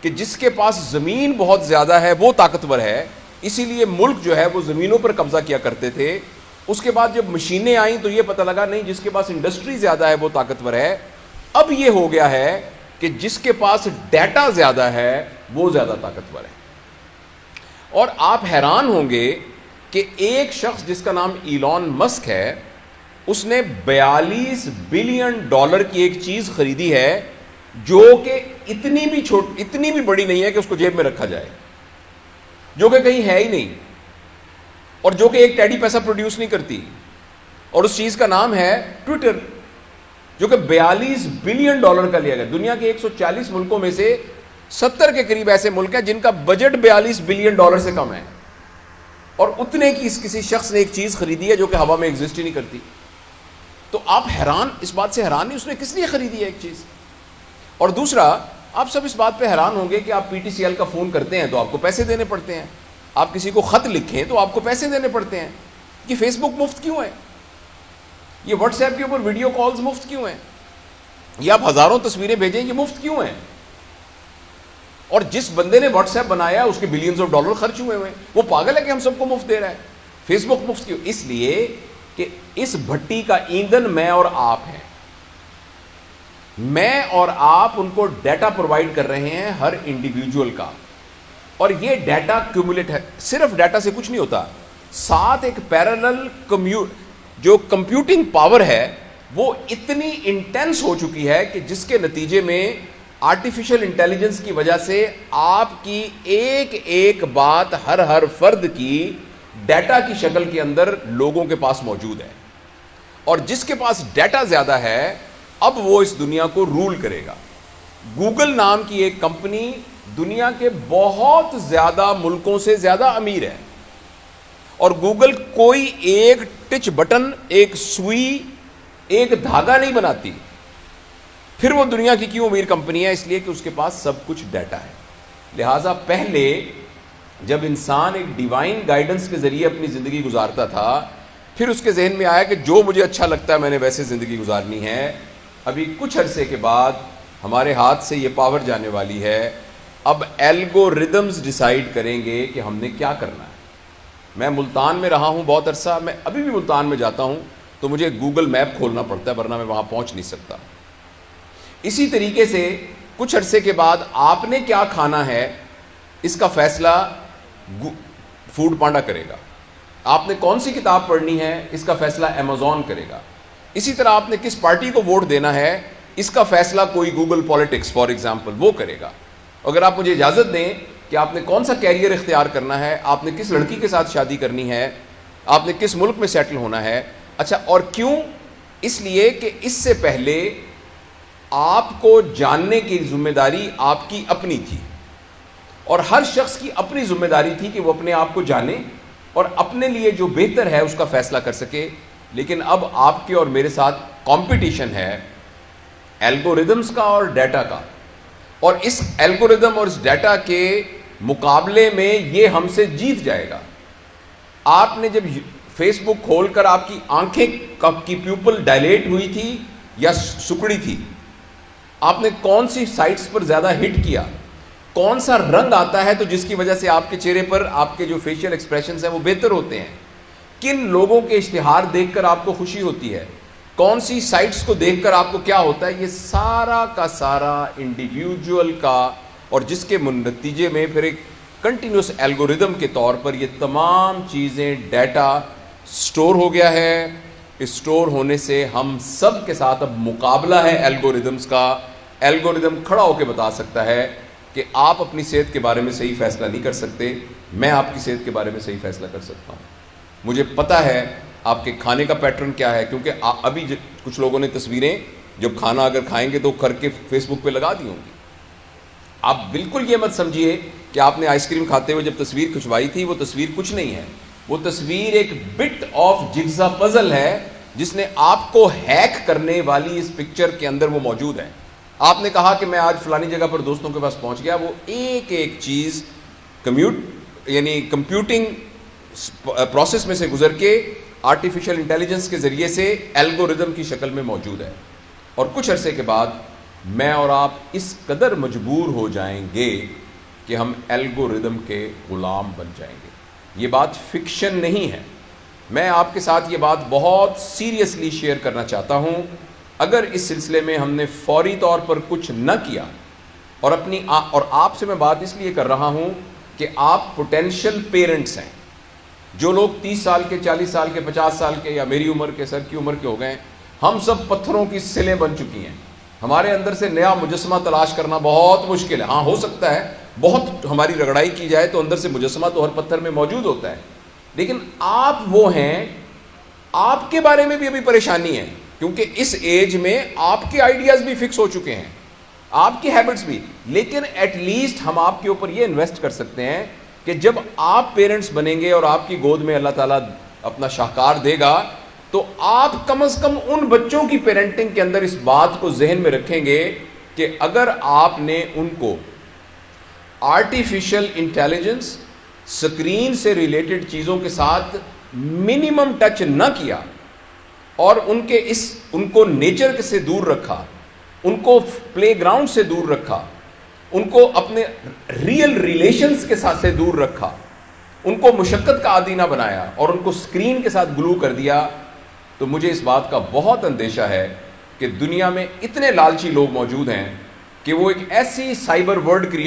کہ جس کے پاس زمین بہت زیادہ ہے وہ طاقتور ہے، اسی لیے ملک جو ہے وہ زمینوں پر قبضہ کیا کرتے تھے. اس کے بعد جب مشینیں آئیں تو یہ پتہ لگا نہیں، جس کے پاس انڈسٹری زیادہ ہے وہ طاقتور ہے. اب یہ ہو گیا ہے کہ جس کے پاس ڈیٹا زیادہ ہے وہ زیادہ طاقتور ہے. اور آپ حیران ہوں گے کہ ایک شخص جس کا نام ایلون مسک ہے، اس نے $42 بلین کی ایک چیز خریدی ہے جو کہ اتنی بھی بڑی نہیں ہے کہ اس کو جیب میں رکھا جائے، جو کہ کہیں ہے ہی نہیں، اور جو کہ ایک ٹیڈی پیسہ پروڈیوس نہیں کرتی. اور اس چیز کا نام ہے ٹویٹر، جو کہ $42 بلین کا لیا گیا. دنیا کے 140 ملکوں میں سے 70 کے قریب ایسے ملک ہیں جن کا بجٹ $42 بلین سے کم ہے، اور اتنے کی کسی شخص نے ایک چیز خریدی ہے جو کہ ہوا میں ایگزسٹ ہی نہیں کرتی. تو آپ حیران، اس بات سے حیران نہیں اس نے کس لیے خریدی ہے ایک چیز. اور دوسرا، آپ سب اس بات پہ حیران ہوں گے کہ آپ پی ٹی سی ایل کا فون کرتے ہیں تو آپ کو پیسے دینے پڑتے ہیں، آپ کسی کو خط لکھیں تو آپ کو پیسے دینے پڑتے ہیں. یہ فیس بک مفت کیوں ہے؟ یہ واٹس ایپ کے اوپر ویڈیو کالز مفت کیوں ہیں؟ یہ آپ ہزاروں تصویریں بھیجیں، یہ مفت کیوں ہیں؟ اور جس بندے نے واٹس ایپ بنایا اس کے بلینز آف ڈالر خرچ ہوئے ہوئے، وہ پاگل ہے کہ ہم سب کو مفت دے رہا ہے. فیس بک مفت کیوں؟ اس لیے کہ اس بھٹی کا ایندھن میں اور آپ ہیں. میں اور آپ ان کو ڈیٹا پرووائڈ کر رہے ہیں ہر انڈیویجول کا، اور یہ ڈیٹا کیومولیٹ ہے. صرف ڈیٹا سے کچھ نہیں ہوتا، ساتھ ایک پیرالل جو کمپیوٹنگ پاور ہے وہ اتنی انٹینس ہو چکی ہے کہ جس کے نتیجے میں آرٹیفیشل انٹیلیجنس کی وجہ سے آپ کی ایک ایک بات ہر فرد کی ڈیٹا کی شکل کے اندر لوگوں کے پاس موجود ہے. اور جس کے پاس ڈیٹا زیادہ ہے اب وہ اس دنیا کو رول کرے گا. گوگل نام کی ایک کمپنی دنیا کے بہت زیادہ ملکوں سے زیادہ امیر ہے، اور گوگل کوئی ایک ٹچ بٹن، ایک سوئی، ایک دھاگا نہیں بناتی. پھر وہ دنیا کی کیوں امیر کمپنی ہے؟ اس لیے کہ اس کے پاس سب کچھ ڈیٹا ہے. لہٰذا پہلے جب انسان ایک ڈیوائن گائیڈنس کے ذریعے اپنی زندگی گزارتا تھا، پھر اس کے ذہن میں آیا کہ جو مجھے اچھا لگتا ہے میں نے ویسے زندگی گزارنی ہے. ابھی کچھ عرصے کے بعد ہمارے ہاتھ سے یہ پاور جانے والی ہے. اب الگوریدمز ڈیسائیڈ کریں گے کہ ہم نے کیا کرنا ہے. میں ملتان میں رہا ہوں بہت عرصہ، میں ابھی بھی ملتان میں جاتا ہوں تو مجھے گوگل میپ کھولنا پڑتا ہے ورنہ میں وہاں پہنچ نہیں سکتا. اسی طریقے سے کچھ عرصے کے بعد آپ نے کیا کھانا ہے اس کا فیصلہ فوڈ پانڈا کرے گا. آپ نے کون سی کتاب پڑھنی ہے اس کا فیصلہ امیزون کرے گا. اسی طرح آپ نے کس پارٹی کو ووٹ دینا ہے اس کا فیصلہ کوئی گوگل پالیٹکس فار ایگزامپل وہ کرے گا. اگر آپ مجھے اجازت دیں کہ آپ نے کون سا کیریئر اختیار کرنا ہے، آپ نے کس لڑکی کے ساتھ شادی کرنی ہے، آپ نے کس ملک میں سیٹل ہونا ہے. اچھا، اور کیوں؟ اس لیے کہ اس سے پہلے آپ کو جاننے کی ذمہ داری آپ کی اپنی تھی، اور ہر شخص کی اپنی ذمہ داری تھی کہ وہ اپنے آپ کو جانے اور اپنے لیے جو بہتر ہے اس کا فیصلہ کر سکے. لیکن اب آپ کے اور میرے ساتھ کمپٹیشن ہے الگوریدمز کا اور ڈیٹا کا، اور اس الگوریدم اور اس ڈیٹا کے مقابلے میں یہ ہم سے جیت جائے گا. آپ نے جب فیس بک کھول کر آپ کی آنکھیں کی پیوپل ڈائلیٹ ہوئی تھی یا سکڑی تھی، آپ نے کون سی سائٹس پر زیادہ ہٹ کیا، کون سا رنگ آتا ہے تو جس کی وجہ سے آپ کے چہرے پر آپ کے جو فیشل ایکسپریشنز ہیں وہ بہتر ہوتے ہیں، کن لوگوں کے اشتہار دیکھ کر آپ کو خوشی ہوتی ہے، کون سی سائٹس کو دیکھ کر آپ کو کیا ہوتا ہے، یہ سارا کا سارا انڈیویجول کا، اور جس کے نتیجے میں پھر ایک کنٹینیوس الگوریدم کے طور پر یہ تمام چیزیں ڈیٹا سٹور ہو گیا ہے. اس سٹور ہونے سے ہم سب کے ساتھ اب مقابلہ ہے الگوریدمز کا. الگوریدم کھڑا ہو کے بتا سکتا ہے کہ آپ اپنی صحت کے بارے میں صحیح فیصلہ نہیں کر سکتے، میں آپ کی صحت کے بارے میں صحیح فیصلہ کر سکتا ہوں. مجھے پتہ ہے آپ کے کھانے کا پیٹرن کیا ہے، کیونکہ ابھی کچھ لوگوں نے تصویریں جب کھانا اگر کھائیں گے تو کر کے فیس بک پہ لگا دی ہوں گی. آپ بالکل یہ مت سمجھیے کہ آپ نے آئس کریم کھاتے ہوئے جب تصویر کھنچوائی تھی وہ تصویر کچھ نہیں ہے. وہ تصویر ایک بٹ آف جگزا پزل ہے جس نے آپ کو ہیک کرنے والی اس پکچر کے اندر وہ موجود ہے. آپ نے کہا کہ میں آج فلانی جگہ پر دوستوں کے پاس پہنچ گیا، وہ ایک ایک چیز کمپیوٹنگ پروسیس میں سے گزر کے آرٹیفیشل انٹیلیجنس کے ذریعے سے الگوریدم کی شکل میں موجود ہے. اور کچھ عرصے کے بعد میں اور آپ اس قدر مجبور ہو جائیں گے کہ ہم الگوریدم کے غلام بن جائیں گے. یہ بات فکشن نہیں ہے. میں آپ کے ساتھ یہ بات بہت سیریسلی شیئر کرنا چاہتا ہوں. اگر اس سلسلے میں ہم نے فوری طور پر کچھ نہ کیا اور آپ سے میں بات اس لیے کر رہا ہوں کہ آپ پوٹینشیل پیرنٹس ہیں. جو لوگ 30 سال کے، 40 سال کے، 50 سال کے یا میری عمر کے، سر کی عمر کے ہو گئے ہیں، ہم سب پتھروں کی سلیں بن چکی ہیں. ہمارے اندر سے نیا مجسمہ تلاش کرنا بہت مشکل ہے. ہاں ہو سکتا ہے بہت ہماری رگڑائی کی جائے تو اندر سے مجسمہ تو ہر پتھر میں موجود ہوتا ہے، لیکن آپ وہ ہیں، آپ کے بارے میں بھی ابھی پریشانی ہے، کیونکہ اس ایج میں آپ کے آئیڈیاز بھی فکس ہو چکے ہیں، آپ کی ہیبٹس بھی. لیکن ایٹ لیسٹ ہم آپ کے اوپر یہ انویسٹ کر سکتے ہیں کہ جب آپ پیرنٹس بنیں گے اور آپ کی گود میں اللہ تعالیٰ اپنا شاہکار دے گا تو آپ کم از کم ان بچوں کی پیرنٹنگ کے اندر اس بات کو ذہن میں رکھیں گے کہ اگر آپ نے ان کو آرٹیفیشل انٹیلیجنس، سکرین سے ریلیٹڈ چیزوں کے ساتھ منیمم ٹچ نہ کیا اور ان کو نیچر سے دور رکھا، ان کو پلے گراؤنڈ سے دور رکھا، ان کو اپنے ریئل ریلیشنز کے ساتھ سے دور رکھا، ان کو مشقت کا عادی نہ بنایا اور ان کو سکرین کے ساتھ گلو کر دیا، تو مجھے اس بات کا بہت اندیشہ ہے کہ دنیا میں اتنے لالچی لوگ موجود ہیں کہ وہ ایک ایسی سائبر ورلڈ کریٹ